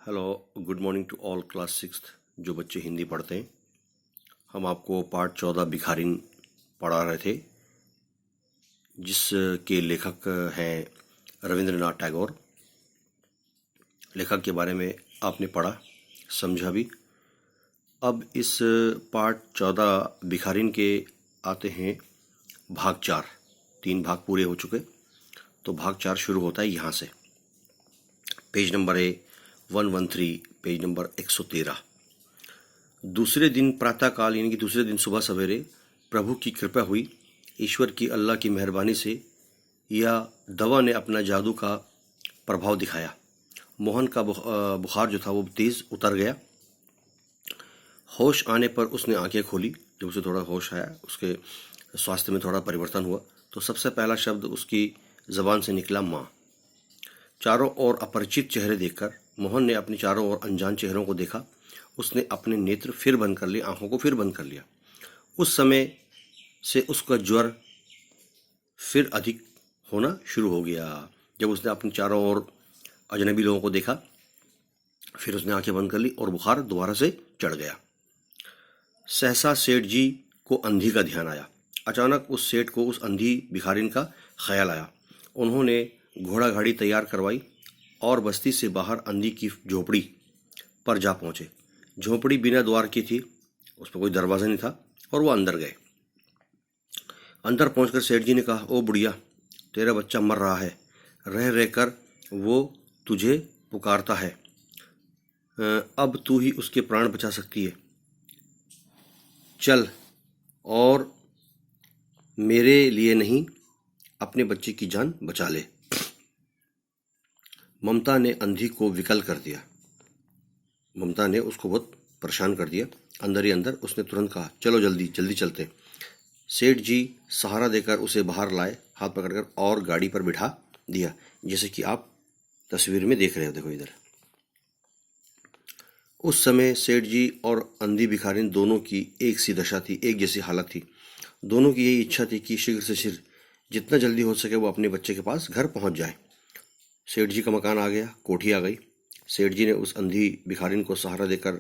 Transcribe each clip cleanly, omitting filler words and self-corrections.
Hello, good morning to all class sixth जो बच्चे हिंदी पढ़ते हैं। हम आपको पाठ 14 भिखारिन पढ़ा रहे थे, जिसके लेखक हैं रविंद्रनाथ टैगोर। लेखक के बारे में आपने पढ़ा, समझा भी। अब इस पाठ 14 भिखारिन के आते हैं भाग 4। 3 भाग पूरे हो चुके, तो भाग 4 शुरू होता है यहाँ से। पेज नंबर है 113, पेज नंबर 113। दूसरे दिन प्रातःकाल यानी कि दूसरे दिन सुबह सवेरे प्रभु की कृपा हुई, ईश्वर की अल्लाह की मेहरबानी से यह दवा ने अपना जादू का प्रभाव दिखाया। मोहन का बुखार जो था वो तेज उतर गया। होश आने पर उसने आंखें खोली। जब उसे थोड़ा होश आया, उसके स्वास्थ्य में थोड़ा परिवर्तन हुआ, तो सबसे पहला शब्द उसकी जबान से निकला, माँ। चारों ओर अपरिचित चेहरे देखकर मोहन ने अपने चारों ओर अनजान चेहरों को देखा। उसने अपने नेत्र फिर बंद कर लिए, आंखों को फिर बंद कर लिया। उस समय से उसका ज्वर फिर अधिक होना शुरू हो गया। जब उसने अपने चारों ओर अजनबी लोगों को देखा, फिर उसने आंखें बंद कर ली और बुखार दोबारा से चढ़ गया। सहसा सेठ जी को अंधी का ध्यान आया। अचानक उस सेठ को उस अंधी भिखारिन का ख्याल आया। उन्होंने घोड़ा गाड़ी तैयार करवाई और बस्ती से बाहर अंधी की झोपड़ी पर जा पहुंचे। झोपड़ी बिना द्वार की थी, उस पर कोई दरवाजा नहीं था, और वो अंदर गए। अंदर पहुंचकर सेठ जी ने कहा, ओ बुढ़िया, तेरा बच्चा मर रहा है, रह रहकर वो तुझे पुकारता है। अब तू ही उसके प्राण बचा सकती है। चल और मेरे लिए नहीं, अपने बच्चे की जान बचा ले। ममता ने अंधी को विकल कर दिया। ममता ने उसको बहुत परेशान कर दिया। अंदर ही अंदर उसने तुरंत कहा, चलो जल्दी जल्दी चलते। सेठ जी सहारा देकर उसे बाहर लाए, हाथ पकड़कर, और गाड़ी पर बिठा दिया, जैसे कि आप तस्वीर में देख रहे हो। देखो इधर। उस समय सेठ जी और अंधी भिखारिन दोनों की एक सी दशा थी, एक जैसी हालत थी। दोनों की यही इच्छा थी कि शीघ्र से शीघ्र जितना जल्दी हो सके वो अपने बच्चे के पास घर पहुंच जाए। सेठ जी का मकान आ गया, कोठी आ गई। सेठ जी ने उस अंधी भिखारिन को सहारा देकर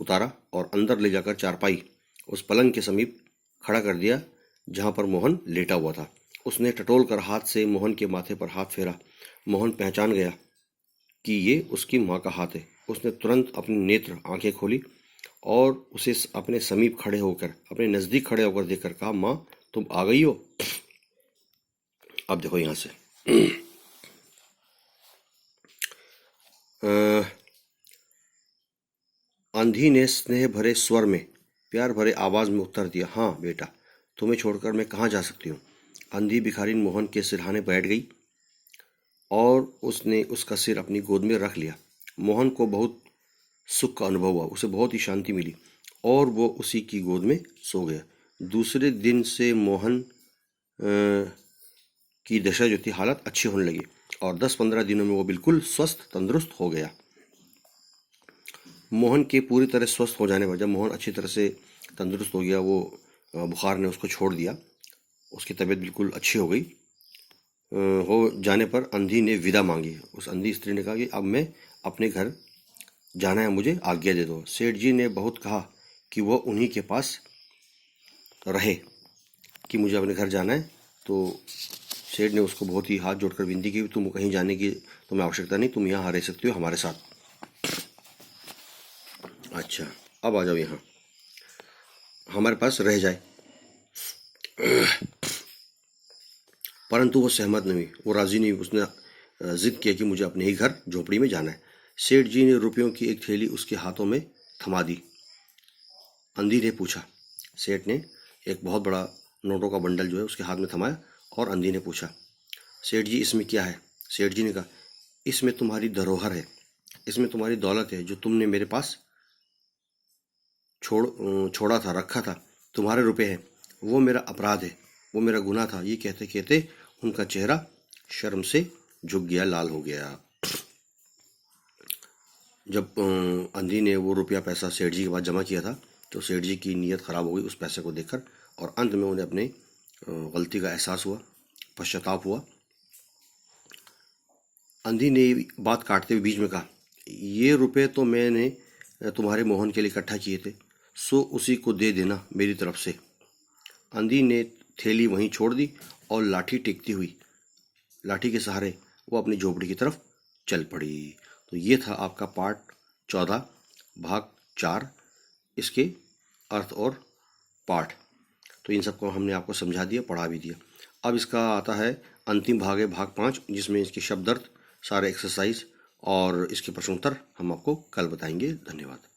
उतारा और अंदर ले जाकर चारपाई उस पलंग के समीप खड़ा कर दिया जहां पर मोहन लेटा हुआ था। उसने टटोल कर हाथ से मोहन के माथे पर हाथ फेरा। मोहन पहचान गया कि ये उसकी माँ का हाथ है। उसने तुरंत अपने नेत्र, आंखें खोली और उसे अपने समीप खड़े होकर, अपने नजदीक खड़े होकर देखकर कहा, माँ तुम आ गई हो। अब देखो यहां से अंधी ने स्नेह भरे स्वर में, प्यार भरे आवाज में उत्तर दिया, हाँ बेटा, तुम्हें छोड़कर मैं कहाँ जा सकती हूँ। अंधी भिखारिन मोहन के सिरहाने बैठ गई और उसने उसका सिर अपनी गोद में रख लिया। मोहन को बहुत सुख का अनुभव हुआ, उसे बहुत ही शांति मिली और वो उसी की गोद में सो गया। दूसरे दिन से मोहन की दशा जो थी, हालत अच्छी होने लगी और 10-15 दिनों में वो बिल्कुल स्वस्थ तंदुरुस्त हो गया। मोहन के पूरी तरह स्वस्थ हो जाने पर, जब मोहन अच्छी तरह से तंदुरुस्त हो गया, वो बुखार ने उसको छोड़ दिया, उसकी तबीयत बिल्कुल अच्छी हो गई। हो जाने पर अंधी ने विदा मांगी। उस अंधी स्त्री ने कहा कि अब मैं अपने घर जाना है, मुझे आज्ञा दे दो। सेठ जी ने बहुत कहा कि वो उन्हीं के पास रहे, कि मुझे अपने घर जाना है। तो सेठ ने उसको बहुत ही हाथ जोड़कर विनती की, तुम कहीं जाने की तुम्हें आवश्यकता नहीं, तुम यहाँ रह सकते हो हमारे साथ। अच्छा, अब आ जाओ यहाँ, हमारे पास रह जाए। परंतु वो सहमत नहीं हुई, वो राजी नहीं। उसने जिद किया कि मुझे अपने ही घर झोपड़ी में जाना है। सेठ जी ने रुपयों की एक थैली उसके हाथों में थमा दी। अंधी ने पूछा, सेठ ने एक बहुत बड़ा नोटों का बंडल जो है उसके हाथ में थमाया और अंधी ने पूछा, सेठ जी इसमें क्या है। सेठ जी ने कहा, इसमें तुम्हारी धरोहर है, इसमें तुम्हारी दौलत है जो तुमने मेरे पास छोड़ा था, रखा था। तुम्हारे रुपए हैं, वो मेरा अपराध है, वो मेरा गुनाह था। ये कहते कहते उनका चेहरा शर्म से झुक गया, लाल हो गया। जब अंधी ने वो रुपया पैसा सेठ जी के पास जमा किया था, तो सेठ जी की नीयत खराब हो गई उस पैसे को देखकर, और अंत में उन्हें अपने गलती का एहसास हुआ, पश्चाताप हुआ। अंधी ने बात काटते हुए बीच में कहा, ये रुपए तो मैंने तुम्हारे मोहन के लिए इकट्ठा किए थे, सो उसी को दे देना मेरी तरफ से। आंधी ने थैली वहीं छोड़ दी और लाठी टेकती हुई लाठी के सहारे वो अपनी झोपड़ी की तरफ चल पड़ी। तो ये था आपका पार्ट 14 भाग 4, इसके अर्थ और पाठ। तो इन सबको हमने आपको समझा दिया, पढ़ा भी दिया। अब इसका आता है अंतिम भाग है भाग 5, जिसमें इसके शब्द अर्थ, सारे एक्सरसाइज और इसके प्रश्नोत्तर हम आपको कल बताएंगे। धन्यवाद।